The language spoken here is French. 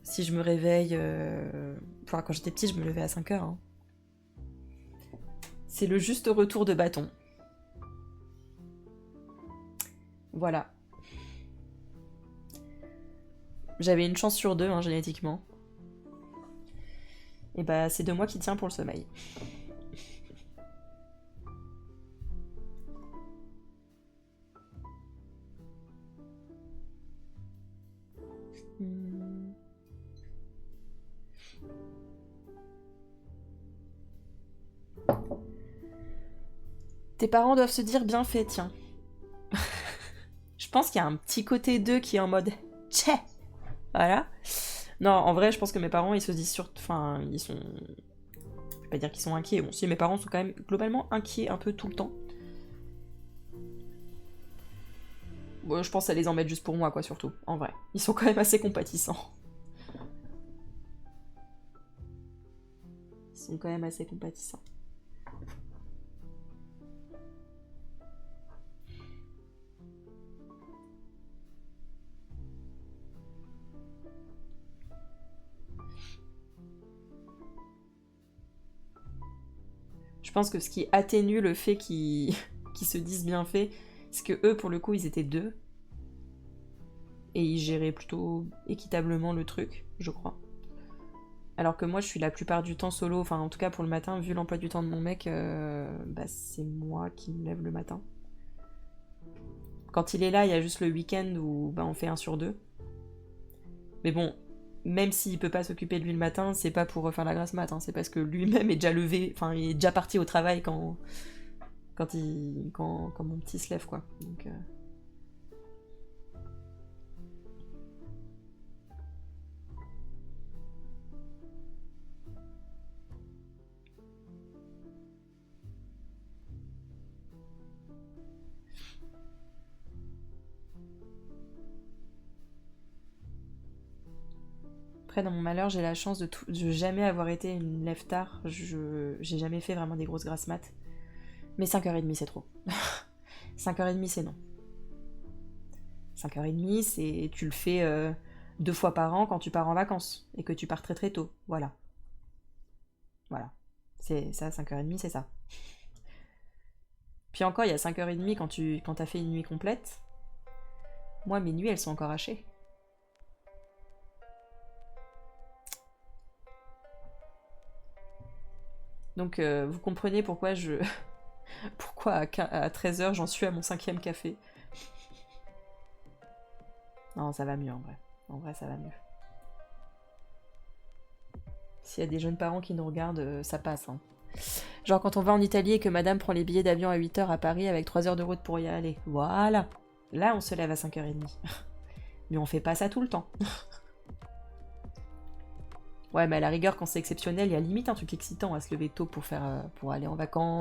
Si je me réveille... Enfin, quand j'étais petite, je me levais à 5h. Hein. C'est le juste retour de bâton. Voilà. J'avais une chance sur deux, hein, génétiquement. Et bah, c'est de moi qui tient pour le sommeil. Tes parents doivent se dire bien fait, tiens. Je pense qu'il y a un petit côté d'eux qui est en mode tchè. Voilà. Non, en vrai, je pense que mes parents, ils se disent enfin, ils sont... Je vais pas dire qu'ils sont inquiets. Bon, si, mes parents sont quand même globalement inquiets un peu tout le temps. Bon, je pense que ça les embête juste pour moi, quoi, surtout. En vrai. Ils sont quand même assez compatissants. Ils sont quand même assez compatissants. Je pense que ce qui atténue le fait qu'ils se disent bien fait, c'est que eux, pour le coup, ils étaient deux. Et ils géraient plutôt équitablement le truc, je crois. Alors que moi, je suis la plupart du temps solo, enfin en tout cas pour le matin, vu l'emploi du temps de mon mec, bah, c'est moi qui me lève le matin. Quand il est là, il y a juste le week-end où bah, on fait 1 sur 2. Mais bon, même s'il peut pas s'occuper de lui le matin, c'est pas pour refaire la grasse mat, hein, c'est parce que lui-même est déjà levé, enfin il est déjà parti au travail quand mon petit se lève, quoi. Donc, Après, dans mon malheur, j'ai la chance de jamais avoir été une lève tard. J'ai jamais fait vraiment des grosses grasses mat. Mais 5h30, c'est trop. 5h30, c'est non. 5h30, c'est tu le fais 2 fois par an quand tu pars en vacances et que tu pars très très tôt. Voilà. Voilà. C'est ça, 5h30, c'est ça. Puis encore, il y a 5h30 quand t'as fait une nuit complète. Moi, mes nuits, elles sont encore hachées. Donc, vous comprenez pourquoi pourquoi à 13h, j'en suis à mon 5e café. Non, ça va mieux en vrai. En vrai, ça va mieux. S'il y a des jeunes parents qui nous regardent, ça passe. Hein. Genre quand on va en Italie et que madame prend les billets d'avion à 8h à Paris avec 3 heures de route pour y aller. Voilà. Là, on se lève à 5h30. Mais on fait pas ça tout le temps. Ouais, mais à la rigueur, quand c'est exceptionnel, il y a limite un truc excitant à se lever tôt pour aller en vacances.